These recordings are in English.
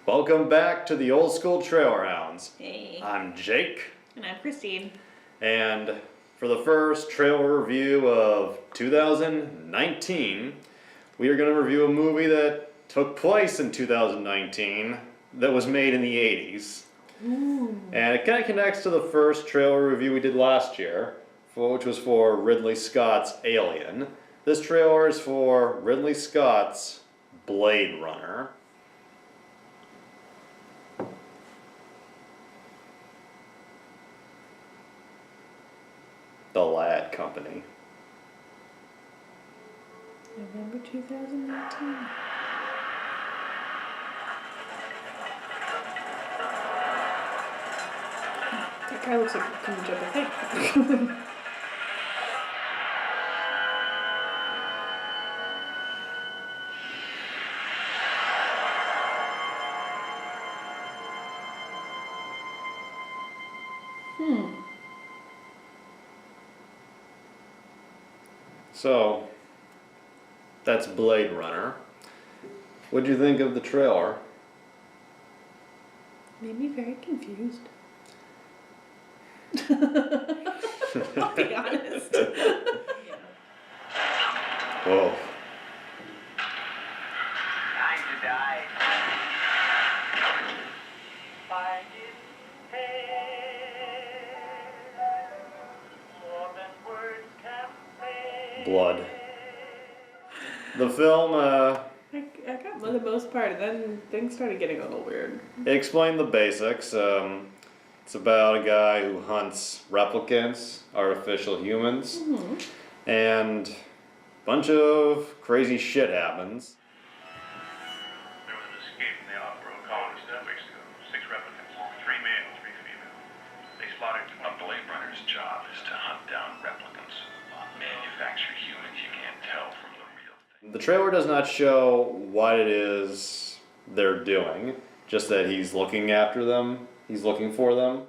Welcome back to the Old School Trailer Hounds. Hey. I'm Jake. And I'm Christine. And for the first trailer review of 2019, we are going to review a movie that took place in 2019 that was made in the 80s. Ooh. And it kind of connects to the first trailer review we did last year, which was for Ridley Scott's Alien. This trailer is for Ridley Scott's Blade Runner. The Lad Company. November 2019. That guy looks like he can jump ahead. So, that's Blade Runner. What'd you think of the trailer? Made me very confused. I'll be honest. Whoa. Time to die. I didn't pay more than words can say. Blood. The film, I got for the most part, and then things started getting a little weird. it explained the basics. It's about a guy who hunts replicants, artificial humans, and a bunch of crazy shit happens. There was an escape from the Opera colony 7 weeks ago. 6 replicants, 3 male, 3 female. They slaughtered A Blade Runner's job is to hunt down replicants. Manufactured humans you can't tell from the real thing. The trailer does not show what it is they're doing, just that he's looking after them, he's looking for them.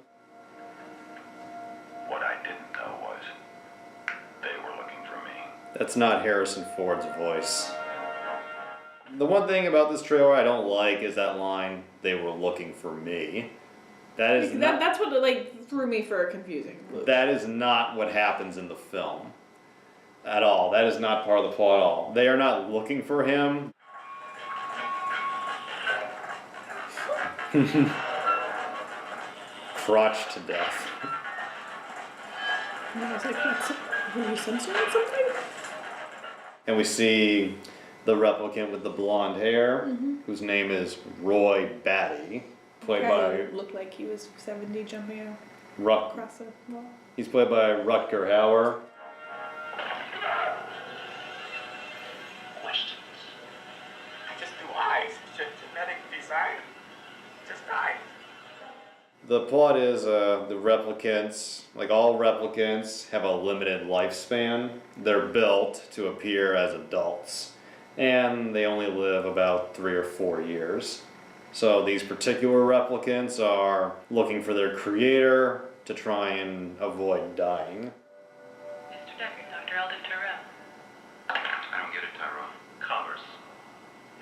What I didn't know was they were looking for me. That's not Harrison Ford's voice. The one thing about this trailer I don't like is that line, "They were looking for me." That is not, That's what like threw me for a confusing loop. that is not what happens in the film. At all. That is not part of the plot at all. They are not looking for him. Crotched to death. And I was like, were you censoring something? And we see the replicant with the blonde hair, whose name is Roy Batty, played by Looked like he was 70 jumping out Ruck. across the wall. He's played by Rutger Hauer. Questions. I just do eyes. Genetic design. Just eyes. The plot is the replicants, like all replicants, have a limited lifespan. They're built to appear as adults, and they only live about 3 or 4 years. So these particular replicants are looking for their creator to try and avoid dying. Mr. Decker, Dr. Eldon Tyrell. I don't get it, Tyrone. Commerce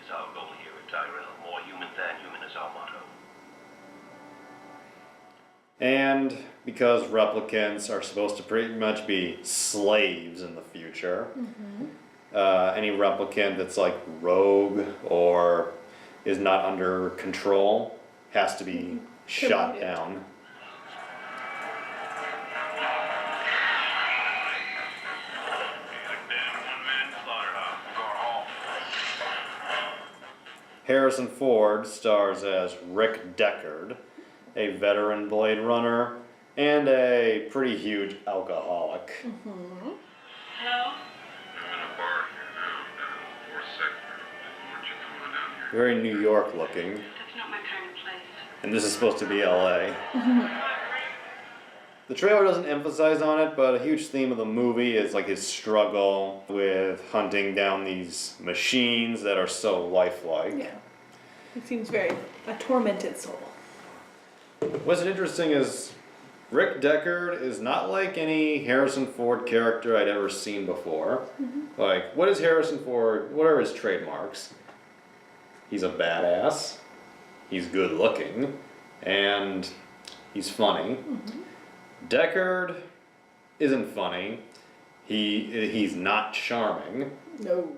is our goal here at Tyrell. More human than human is our motto. And because replicants are supposed to pretty much be slaves in the future, any replicant that's like rogue or is not under control has to be shot Promoted. down. a damn one-man slaughterhouse. Harrison Ford stars as Rick Deckard, a veteran Blade Runner and a pretty huge alcoholic. Hello? I'm in a bar here now, 4th sector. Why don't you come on down here? Very New York looking, That's not my kind of place. and this is supposed to be LA. The trailer doesn't emphasize on it, but a huge theme of the movie is like his struggle with hunting down these machines that are so lifelike. Yeah. He seems very a tormented soul. What's interesting is Rick Deckard is not like any Harrison Ford character I'd ever seen before. Like, what is Harrison Ford? What are his trademarks? He's a badass. he's good looking, and he's funny. Deckard isn't funny. He's not charming. No.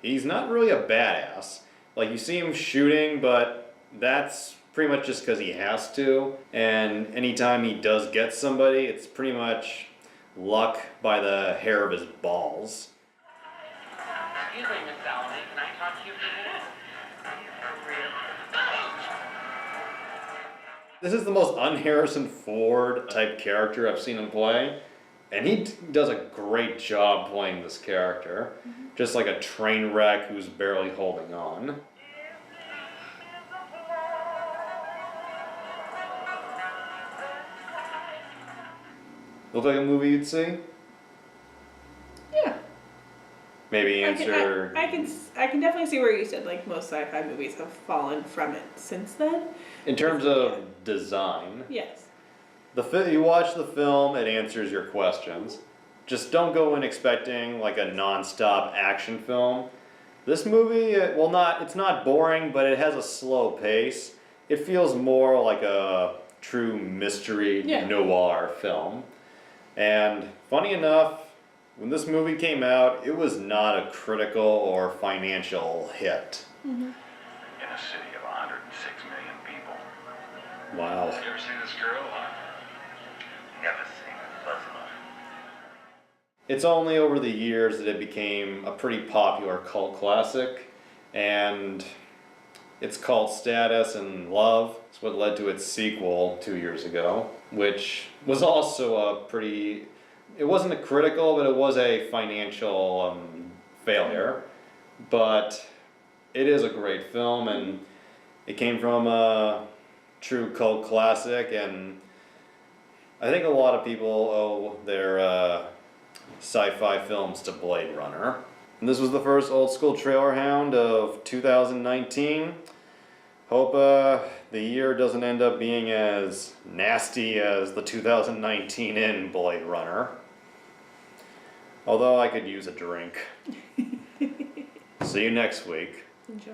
He's not really a badass. Like, you see him shooting, but that's pretty much just because he has to. And anytime he does get somebody, it's pretty much luck by the hair of his balls. Excuse me, Miss Salome, can I talk to you for a minute? For real? This is the most un-Harrison Ford type character I've seen him play. And he does a great job playing this character. Just like a train wreck who's barely holding on. Look like a movie you'd see? Yeah. Maybe I answer... can definitely see where you said like most sci-fi movies have fallen from it since then. In terms of design. Yes. You watch the film, it answers your questions. Just don't go in expecting like a non-stop action film. This movie, it's not boring, but it has a slow pace. It feels more like a true mystery noir film. And funny enough, when this movie came out, it was not a critical or financial hit. In a city of 106 million people. Wow. You ever seen this girl? Never seen it, close enough. It's only over the years that it became a pretty popular cult classic, and its cult status and love is what led to its sequel 2 years ago, which was also it wasn't a critical, but it was a financial failure. But it is a great film, and it came from a true cult classic, and I think a lot of people owe their sci-fi films to Blade Runner. And this was the first Old School Trailer Hound of 2019. Hope the year doesn't end up being as nasty as the 2019 in Blade Runner. Although I could use a drink. See you next week. Enjoy.